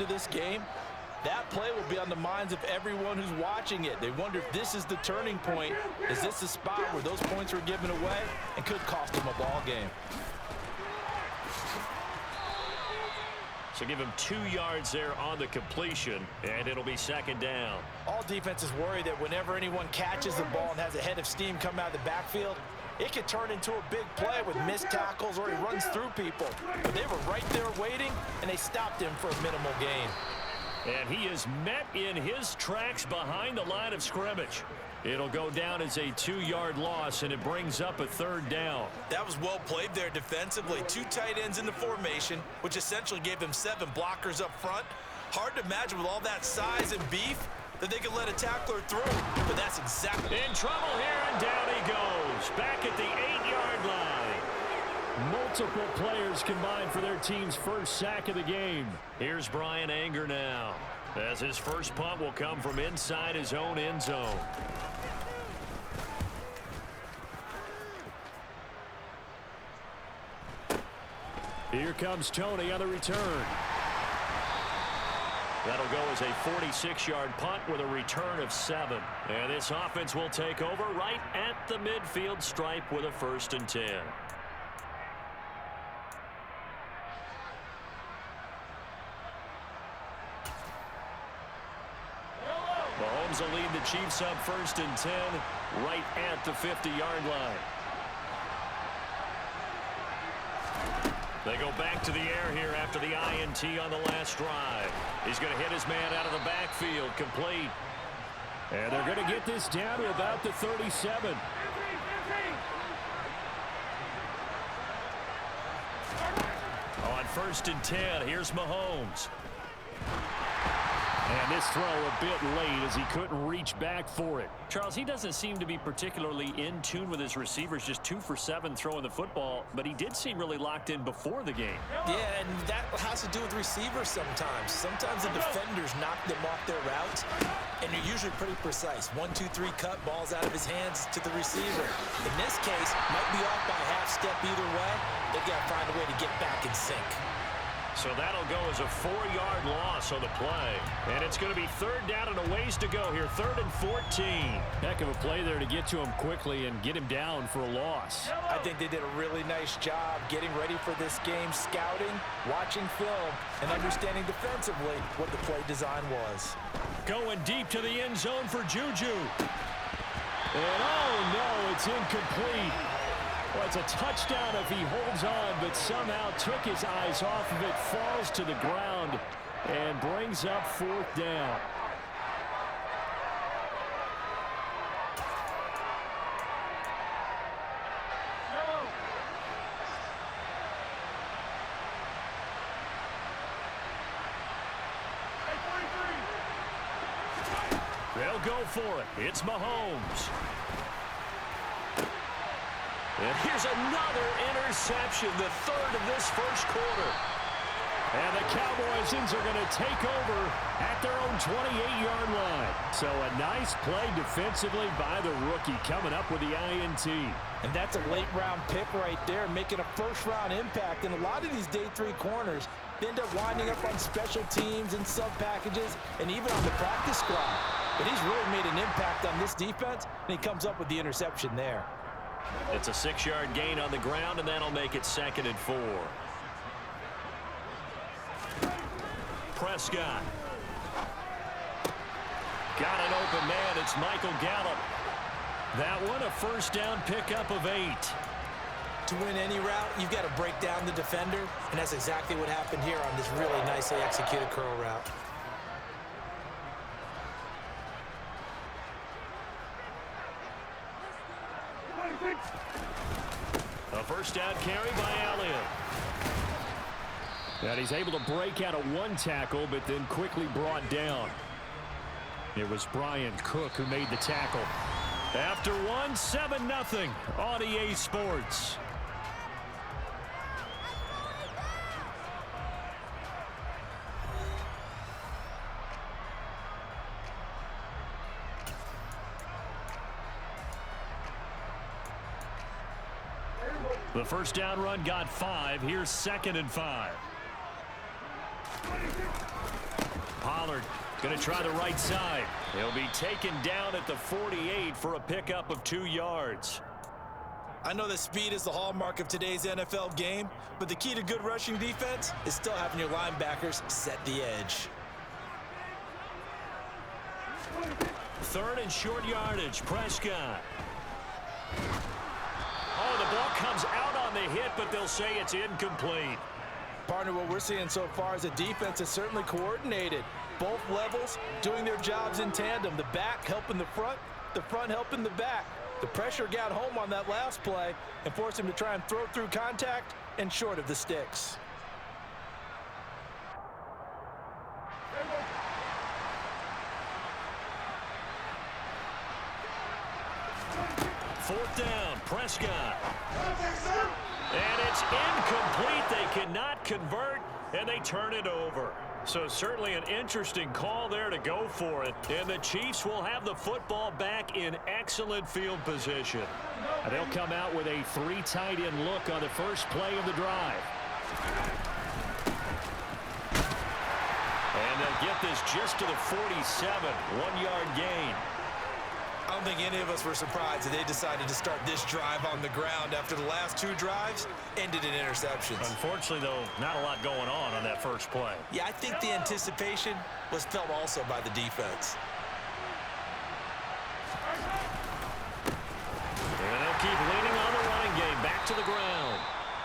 into this game, that play will be on the minds of everyone who's watching it. They wonder if this is the turning point. Is this the spot where those points were given away and could cost them a ball game? So give him 2 yards there on the completion, and it'll be second down. All defenses worry that whenever anyone catches the ball and has a head of steam come out of the backfield, it could turn into a big play with missed tackles or he runs through people. But they were right there waiting, and they stopped him for a minimal gain. And he is met in his tracks behind the line of scrimmage. It'll go down as a 2-yard loss, and it brings up a third down. That was well played there defensively. 2 tight ends in the formation, which essentially gave them 7 blockers up front. Hard to imagine with all that size and beef that they could let a tackler through. But that's exactly... In trouble here, and down he goes. Back at the 8-yard line. Multiple players combined for their team's first sack of the game. Here's Brian Anger now, as his first punt will come from inside his own end zone. Here comes Tony on the return. That'll go as a 46-yard punt with a return of 7. And this offense will take over right at the midfield stripe with a 1st and 10. Mahomes will lead the Chiefs up 1st and 10 right at the 50-yard line. They go back to the air here after the INT on the last drive. He's going to hit his man out of the backfield, complete. And they're going to get this down to about the 37. On 1st and 10, here's Mahomes. And this throw a bit late as he couldn't reach back for it. Charles, he doesn't seem to be particularly in tune with his receivers, just 2 for 7 throwing the football, but he did seem really locked in before the game. Yeah, and that has to do with receivers sometimes. Sometimes the defenders knock them off their routes, and they're usually pretty precise. 1, 2, 3 cut, balls out of his hands to the receiver. In this case, might be off by a half step either way. They've got to find a way to get back in sync. So that'll go as a 4-yard loss on the play. And it's going to be 3rd down and a ways to go here. 3rd and 14. Heck of a play there to get to him quickly and get him down for a loss. I think they did a really nice job getting ready for this game, scouting, watching film, and understanding defensively what the play design was. Going deep to the end zone for Juju. And oh no, it's incomplete. Well, it's a touchdown if he holds on, but somehow took his eyes off of it, falls to the ground, and brings up 4th down. They'll go for it. It's Mahomes. And here's another interception, the 3rd of this first quarter. And the Cowboys are going to take over at their own 28-yard line. So a nice play defensively by the rookie coming up with the INT. And that's a late-round pick right there, making a first-round impact. And a lot of these day 3 corners end up winding up on special teams and sub-packages and even on the practice squad. But he's really made an impact on this defense, and he comes up with the interception there. It's a 6-yard gain on the ground, and that'll make it 2nd and 4. Prescott. Got an open man. It's Michael Gallup. That one, a 1st down pickup of 8. To win any route, you've got to break down the defender, and that's exactly what happened here on this really nicely executed curl route. A 1st down carry by Elliott. And he's able to break out of 1 tackle, but then quickly brought down. It was Brian Cook who made the tackle. After 1, 7-0 on EA Sports. The 1st down run got 5. Here's 2nd and 5. Pollard. Going to try the right side. He'll be taken down at the 48 for a pickup of 2 yards. I know that speed is the hallmark of today's NFL game, but the key to good rushing defense is still having your linebackers set the edge. 3rd and short yardage. Prescott. Oh, the ball comes out on the hit, but they'll say it's incomplete. Partner, what we're seeing so far is a defense that's certainly coordinated. Both levels doing their jobs in tandem. The back helping the front helping the back. The pressure got home on that last play and forced him to try and throw through contact and short of the sticks. Fourth down, Prescott. And it's incomplete. They cannot convert, and they turn it over. So certainly an interesting call there to go for it. And the Chiefs will have the football back in excellent field position. They'll come out with a 3 tight end look on the first play of the drive. And they'll get this just to the 47, 1-yard gain. I don't think any of us were surprised that they decided to start this drive on the ground after the last 2 drives ended in interceptions. Unfortunately, though, not a lot going on that first play. Yeah, I think the anticipation was felt also by the defense. And they'll keep leaning on the running game. Back to the ground.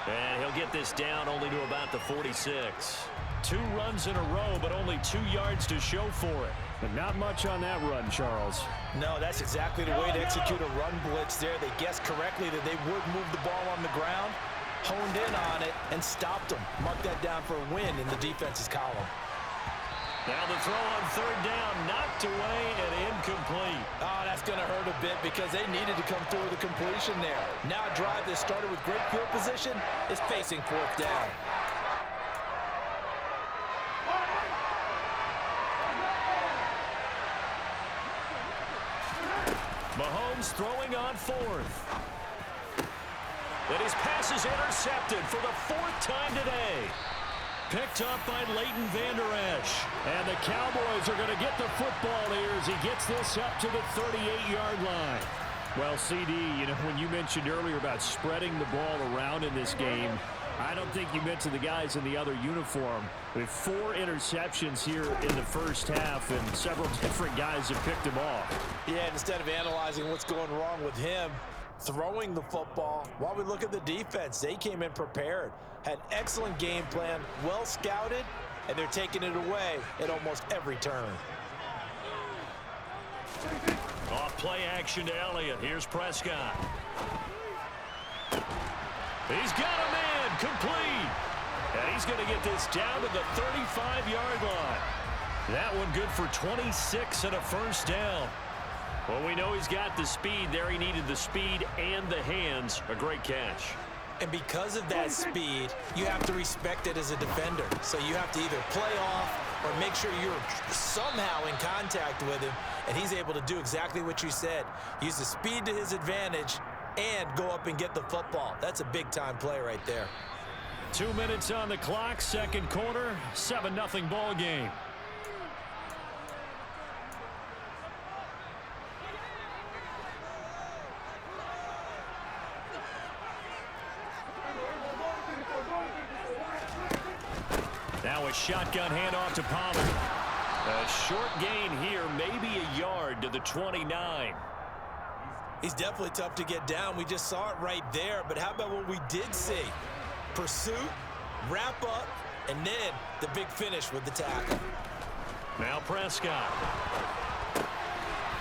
And he'll get this down only to about the 46. 2 runs in a row, but only 2 yards to show for it. But not much on that run, Charles. No, that's exactly the way to execute a run blitz there. They guessed correctly that they would move the ball on the ground, honed in on it, and stopped them. Mark that down for a win in the defense's column. Now the throw on 3rd down, knocked away and incomplete. Oh, that's going to hurt a bit because they needed to come through with a completion there. Now a drive that started with great field position is facing 4th down. Mahomes throwing on 4th. And his pass is intercepted for the 4th time today. Picked up by Leighton Vander Esch. And the Cowboys are going to get the football here as he gets this up to the 38-yard line. Well, CD, you know, when you mentioned earlier about spreading the ball around in this game, I don't think you mentioned the guys in the other uniform. With 4 interceptions here in the first half, and several different guys have picked him off. Yeah, instead of analyzing what's going wrong with him, throwing the football, while we look at the defense, they came in prepared, had excellent game plan, well scouted, and they're taking it away at almost every turn. Off play action to Elliott. Here's Prescott. He's got a man, complete. And he's going to get this down to the 35-yard line. That one good for 26 and a first down. Well, we know he's got the speed there. He needed the speed and the hands. A great catch. And because of that speed, you have to respect it as a defender. So you have to either play off or make sure you're somehow in contact with him, and he's able to do exactly what you said. Use the speed to his advantage and go up and get the football. That's a big-time play right there. 2 minutes on the clock, second quarter, 7-0 ball game. Now a shotgun handoff to Pollard. A short gain here, maybe a yard to the 29. He's definitely tough to get down. We just saw it right there. But how about what we did see? Pursuit, wrap up, and then the big finish with the tackle. Now Prescott.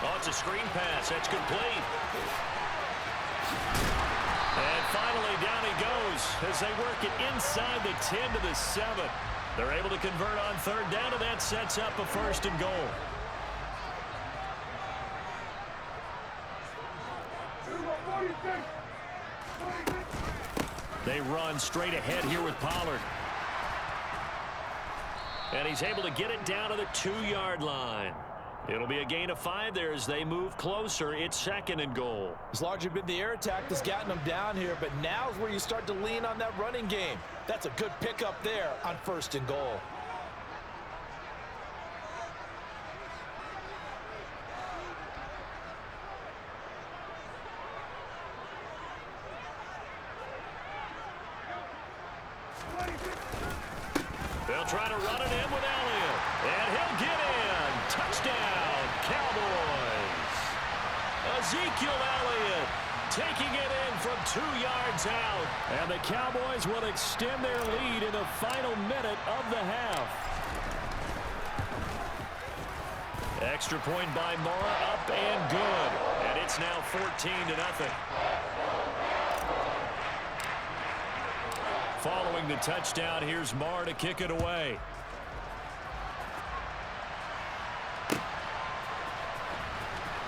Oh, it's a screen pass. That's complete. And finally, down he goes as they work it inside the 10 to the 7. They're able to convert on 3rd down, and that sets up a 1st and goal. They run straight ahead here with Pollard. And he's able to get it down to the 2-yard line. It'll be a gain of 5 there as they move closer. It's 2nd and goal. It's largely been the air attack that's gotten them down here, but now's where you start to lean on that running game. That's a good pickup there on 1st and goal. They'll try to run it in with Elliott. And he'll get in. Touchdown, Cowboys. Ezekiel Elliott taking it in from 2 yards out. And the Cowboys will extend their lead in the final minute of the half. Extra point by Mara, up and good. And it's now 14-0. Following the touchdown, here's Marr to kick it away.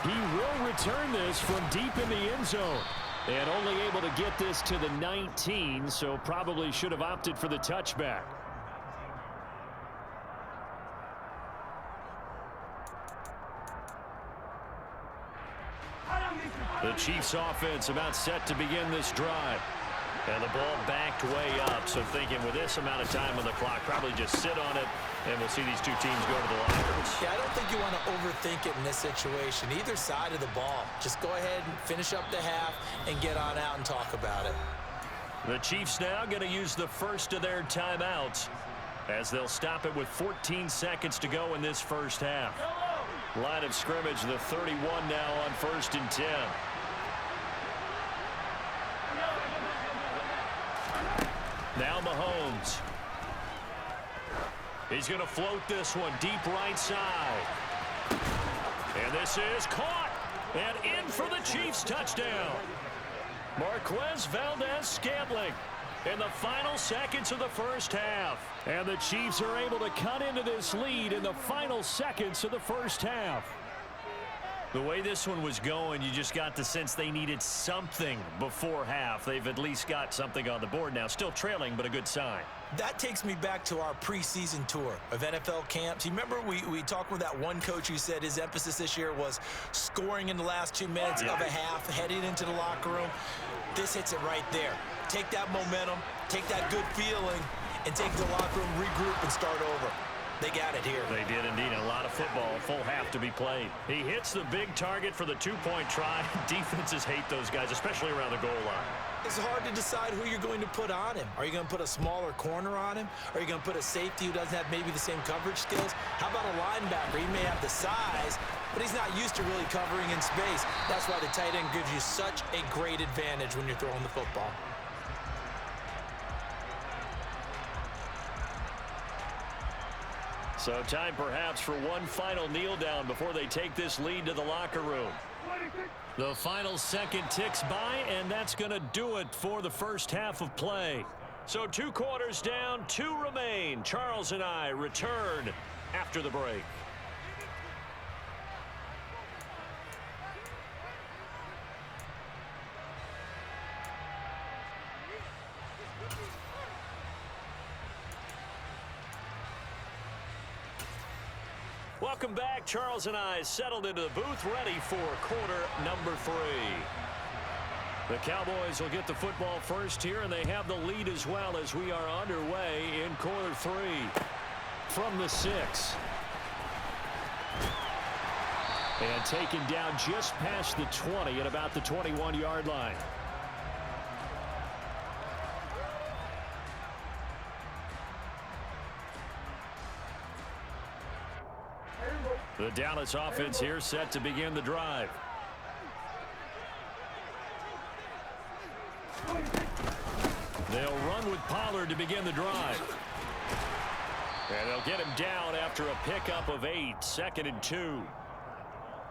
He will return this from deep in the end zone. And only able to get this to the 19, so probably should have opted for the touchback. The Chiefs offense about set to begin this drive. And the ball backed way up, so thinking with this amount of time on the clock, probably just sit on it, and we'll see these two teams go to the lockers. Yeah, I don't think you want to overthink it in this situation. Either side of the ball. Just go ahead and finish up the half and get on out and talk about it. The Chiefs now going to use the first of their timeouts as they'll stop it with 14 seconds to go in this first half. Line of scrimmage, the 31 now on 1st and 10. Now Mahomes. He's going to float this one deep right side. And this is caught. And in for the Chiefs touchdown. Marquez Valdez-Scantling in the final seconds of the first half. And the Chiefs are able to cut into this lead in the final seconds of the first half. The way this one was going, you just got the sense they needed something before half. They've at least got something on the board now. Still trailing, but a good sign. That takes me back to our preseason tour of NFL camps. You remember we talked with that one coach who said his emphasis this year was scoring in the last 2 minutes of a half, heading into the locker room. This hits it right there. Take that momentum, take that good feeling, and take the locker room, regroup, and start over. They got it here. They did indeed. A lot of football, full half to be played. He hits the big target for the two-point try. Defenses hate those guys, especially around the goal line. It's hard to decide who you're going to put on him. Are you going to put a smaller corner on him? Are you going to put a safety who doesn't have maybe the same coverage skills? How about a linebacker? He may have the size, but he's not used to really covering in space. That's why the tight end gives you such a great advantage when you're throwing the football. So time perhaps for one final kneel down before they take this lead to the locker room. The final second ticks by, and that's going to do it for the first half of play. So 2 quarters down, 2 remain. Charles and I return after the break. Welcome back. Charles and I settled into the booth, ready for quarter number 3. The Cowboys will get the football first here, and they have the lead as well as we are underway in quarter 3. From the 6. And taken down just past the 20 at about the 21-yard line. The Dallas offense here set to begin the drive. They'll run with Pollard to begin the drive. And they'll get him down after a pickup of 8, 2nd and 2.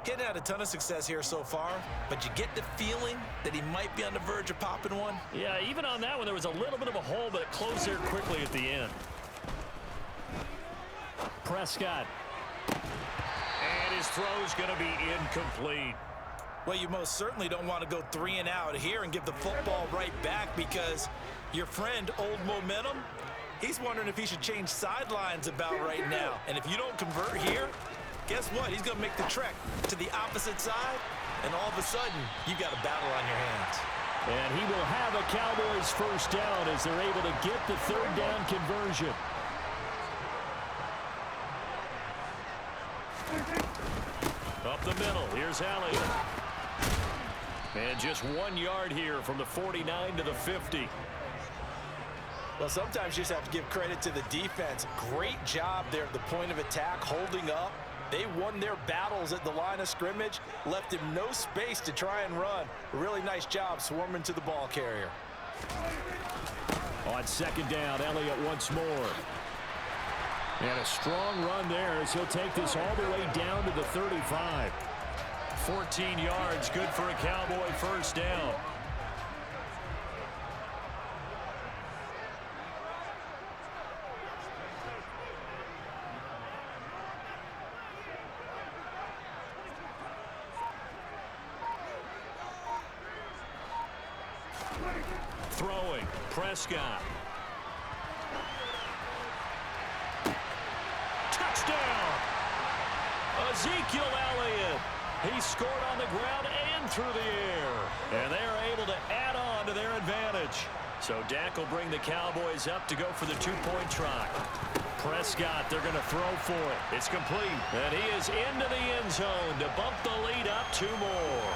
Getting had a ton of success here so far, but you get the feeling that he might be on the verge of popping one. Yeah, even on that one, there was a little bit of a hole, but it closed there quickly at the end. Prescott. And his throw's going to be incomplete. Well, you most certainly don't want to go 3 and out here and give the football right back, because your friend, Old Momentum, he's wondering if he should change sidelines about right now. And if you don't convert here, guess what? He's going to make the trek to the opposite side, and all of a sudden, you've got a battle on your hands. And he will have a Cowboys first down as they're able to get the 3rd down conversion. Up the middle, here's Elliott. And just 1 yard here from the 49 to the 50. Well, sometimes you just have to give credit to the defense. Great job there at the point of attack, holding up. They won their battles at the line of scrimmage, left him no space to try and run. A really nice job swarming to the ball carrier. On second down, Elliott once more. And a strong run there as he'll take this all the way down to the 35. 14 yards, good for a Cowboy first down. Throwing, Prescott. Touchdown! Ezekiel Elliott. He scored on the ground and through the air. And they're able to add on to their advantage. So Dak will bring the Cowboys up to go for the two-point try. Prescott, they're going to throw for it. It's complete. And he is into the end zone to bump the lead up 2 more.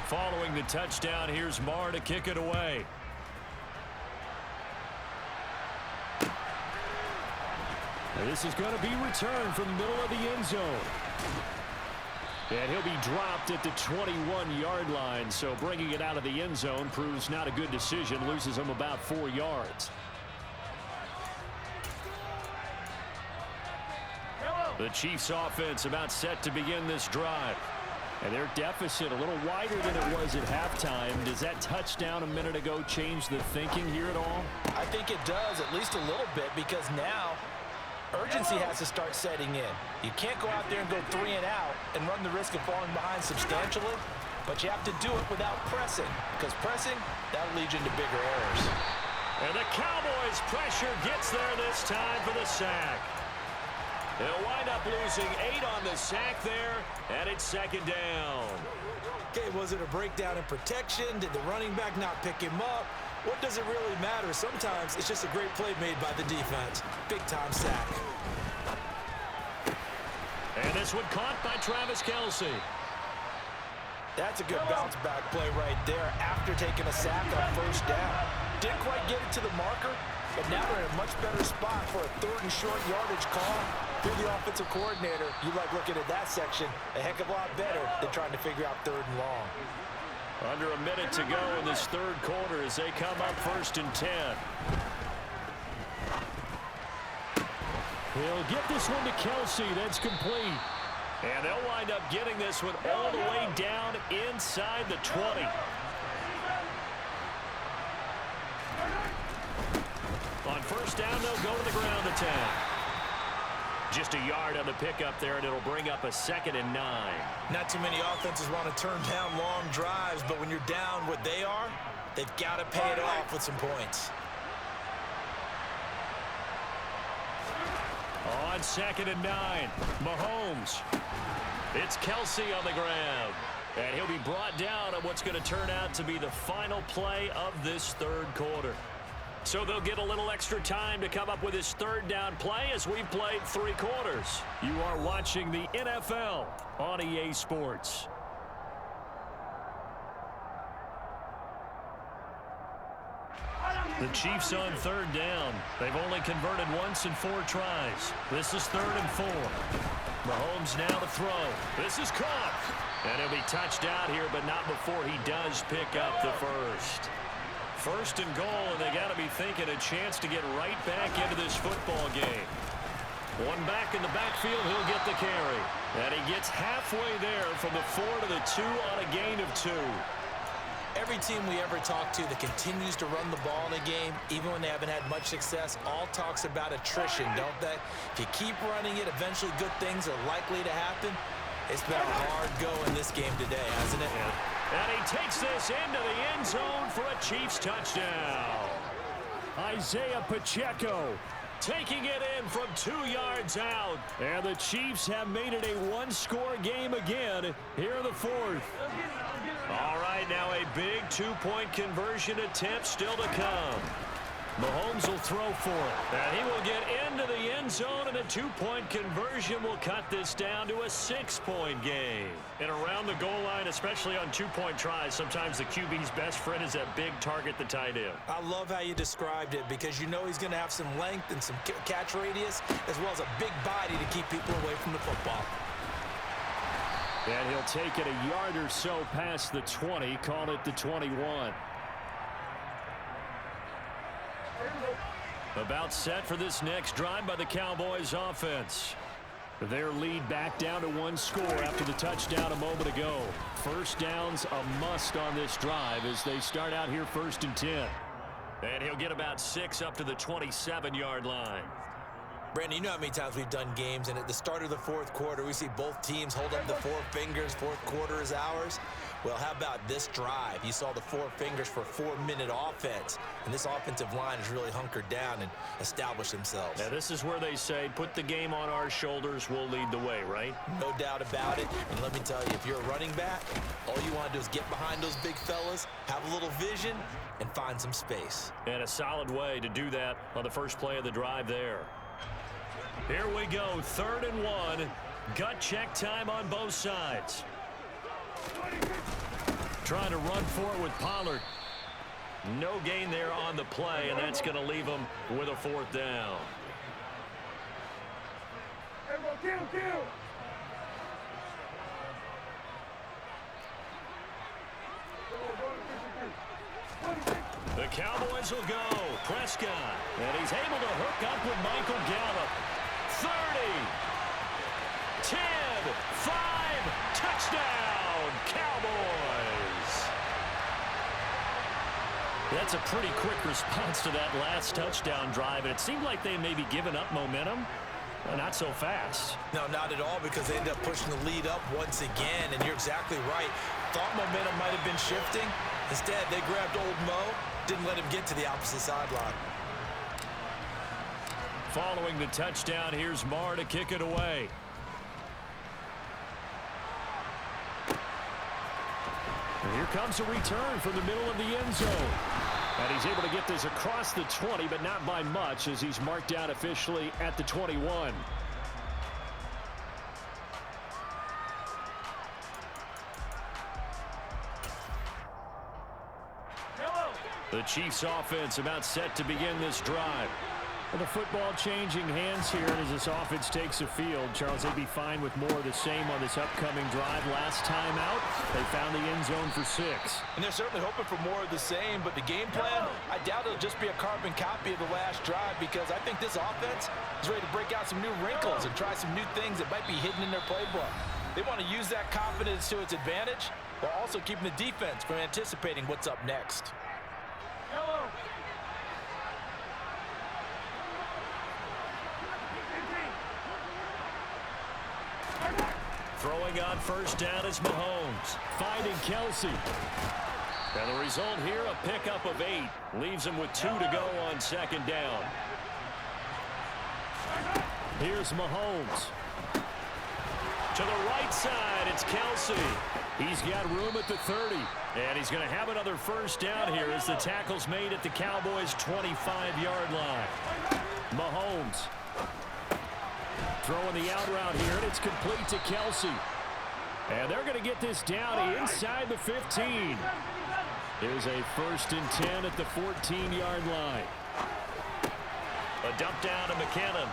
Following the touchdown, here's Marr to kick it away. And this is going to be returned from the middle of the end zone. And he'll be dropped at the 21-yard line, so bringing it out of the end zone proves not a good decision, loses him about 4 yards. The Chiefs offense about set to begin this drive. And their deficit a little wider than it was at halftime. Does that touchdown a minute ago change the thinking here at all? I think it does, at least a little bit, because now urgency has to start setting in. You can't go out there and go 3 and out and run the risk of falling behind substantially, but you have to do it without pressing, because pressing, that'll lead you into bigger errors. And the Cowboys' pressure gets there this time for the sack. They'll wind up losing 8 on the sack there, and it's second down. Okay, was it a breakdown in protection? Did the running back not pick him up? What does it really matter? Sometimes it's just a great play made by the defense. Big-time sack. And this one caught by Travis Kelce. That's a good bounce-back play right there after taking a sack on first down. Didn't quite get it to the marker, but now they're in a much better spot for a 3rd and short yardage call. You're the offensive coordinator. You like looking at that section a heck of a lot better than trying to figure out 3rd and long. Under a minute to go in this 3rd quarter as they come up 1st and 10. He'll get this one to Kelce. That's complete. And they'll wind up getting this one all the way down inside the 20. On first down, they'll go to the ground attack. Just a yard on the pickup there, and it'll bring up a 2nd and 9. Not too many offenses want to turn down long drives, but when you're down what they are, they've got to pay it off with some points. On 2nd and 9, Mahomes. It's Kelce on the ground. And he'll be brought down on what's going to turn out to be the final play of this 3rd quarter. So they'll get a little extra time to come up with his 3rd down play as we've played 3 quarters. You are watching the NFL on EA Sports. The Chiefs on 3rd down. They've only converted once in 4 tries. This is 3rd and 4. Mahomes now to throw. This is caught. And he'll be touched out here, but not before he does pick up the first. 1st and goal, and they got to be thinking a chance to get right back into this football game. One back in the backfield, he'll get the carry. And he gets halfway there from the 4 to the 2 on a gain of 2. Every team we ever talk to that continues to run the ball in a game, even when they haven't had much success, all talks about attrition, don't they? If you keep running it, eventually good things are likely to happen. It's been a hard go in this game today, hasn't it? And he takes this into the end zone for a Chiefs touchdown. Isaiah Pacheco taking it in from 2 yards out. And the Chiefs have made it a 1-score game again here in the 4th. All right, now a big 2-point conversion attempt still to come. Mahomes will throw for it. And he will get into the end zone, and a two-point conversion will cut this down to a 6-point game. And around the goal line, especially on two-point tries, sometimes the QB's best friend is that big target, the tight end. I love how you described it because you know he's going to have some length and some catch radius as well as a big body to keep people away from the football. And he'll take it a yard or so past the 20, call it the 21. About set for this next drive by the Cowboys offense. Their lead back down to one score after the touchdown a moment ago. First down's a must on this drive as they start out here 1st and 10. And he'll get about 6 up to the 27-yard line. Brandon, you know how many times we've done games, and at the start of the fourth quarter, we see both teams hold up the 4 fingers, fourth quarter is ours. Well, how about this drive? You saw the 4 fingers for 4-minute offense, and this offensive line has really hunkered down and established themselves. Now, this is where they say, put the game on our shoulders, we'll lead the way, right? No doubt about it, and let me tell you, if you're a running back, all you want to do is get behind those big fellas, have a little vision, and find some space. And a solid way to do that on the first play of the drive there. Here we go, 3rd and 1. Gut check time on both sides. Trying to run for it with Pollard. No gain there on the play, and that's going to leave him with a 4th down. The Cowboys will go. Prescott. And he's able to hook up with Michael Gallup. 30. 10. 5. Touchdown. Cowboys. That's a pretty quick response to that last touchdown drive. And it seemed like they may be giving up momentum. Not so fast. No, not at all, because they end up pushing the lead up once again. And you're exactly right. Thought momentum might have been shifting. Instead, they grabbed old Mo. Didn't let him get to the opposite sideline. Following the touchdown, here's Marr to kick it away. And here comes a return from the middle of the end zone. And he's able to get this across the 20, but not by much, as he's marked down officially at the 21. The Chiefs offense about set to begin this drive. The football changing hands here as this offense takes the field. Charles, they'd be fine with more of the same on this upcoming drive. Last time out, they found the end zone for 6. And they're certainly hoping for more of the same, but the game plan, I doubt it'll just be a carbon copy of the last drive, because I think this offense is ready to break out some new wrinkles and try some new things that might be hidden in their playbook. They want to use that confidence to its advantage while also keeping the defense from anticipating what's up next. Throwing on first down is Mahomes. Finding Kelsey. And the result here, a pickup of 8. Leaves him with 2 to go on 2nd down. Here's Mahomes. To the right side, it's Kelsey. He's got room at the 30. And he's going to have another first down here as the tackle's made at the Cowboys' 25-yard line. Mahomes. Throwing the out route here, and it's complete to Kelsey. And they're going to get this down inside the 15. Here's a 1st and 10 at the 14-yard line. A dump down to McKinnon.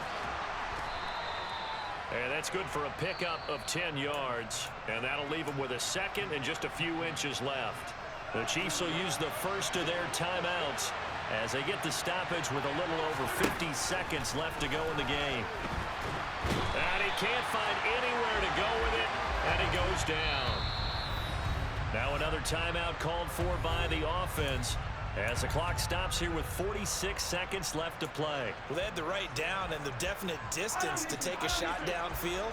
And that's good for a pickup of 10 yards. And that'll leave them with a 2nd and just a few inches left. The Chiefs will use the first of their timeouts as they get the stoppage with a little over 50 seconds left to go in the game. And he can't find anywhere to go with it, and he goes down. Now another timeout called for by the offense as the clock stops here with 46 seconds left to play. Well, they had the right down and the definite distance to take a shot downfield,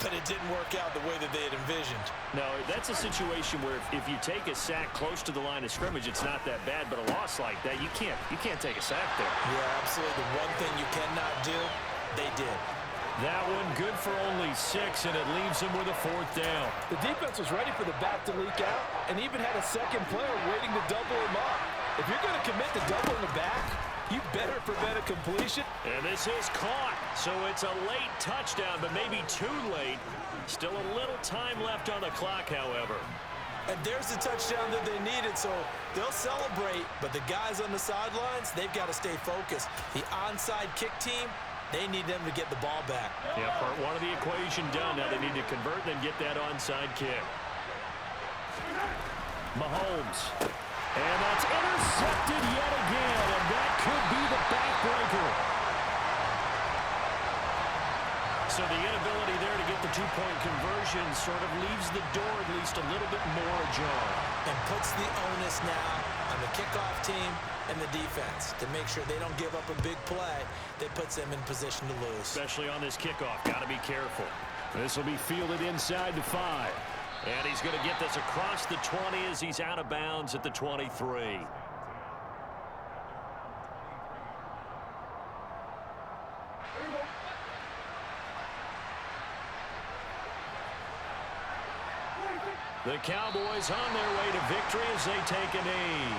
but it didn't work out the way that they had envisioned. No, that's a situation where if you take a sack close to the line of scrimmage, it's not that bad, but a loss like that, you can't take a sack there. Yeah, absolutely. The one thing you cannot do, they did. That one good for only 6, and it leaves him with a 4th down. The defense was ready for the back to leak out and even had a second player waiting to double him up. If you're going to commit to doubling the back, You better prevent a completion. And this is caught. So it's a late touchdown, but maybe too late. Still a little time left on the clock, however. And there's the touchdown that they needed, so they'll celebrate. But the guys on the sidelines, they've got to stay focused. The onside kick team, they need them to get the ball back. Yeah, part one of the equation done. Now they need to convert and then get that onside kick. Mahomes. And that's intercepted yet again, and that could be the backbreaker. So the inability there to get the two-point conversion sort of leaves the door at least a little bit more ajar. And puts the onus now on the kickoff team and the defense to make sure they don't give up a big play that puts them in position to lose. Especially on this kickoff. Got to be careful. This will be fielded inside the 5. And he's going to get this across the 20 as he's out of bounds at the 23. The Cowboys on their way to victory as they take a knee.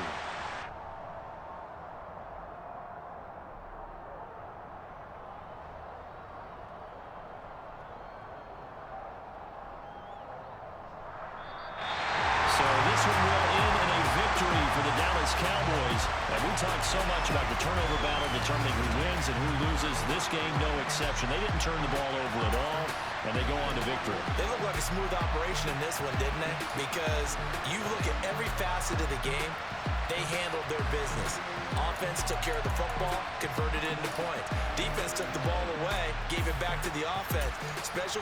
Cowboys, and we talked so much about the turnover battle determining who wins and who loses. This game, no exception. They didn't turn the ball over at all, and they go on to victory. They look like a smooth operation in this one, didn't they? Because you look at every facet of the game, they handled their business. Offense took care of the football, converted it into points. Defense took the ball away, gave it back to the offense. Special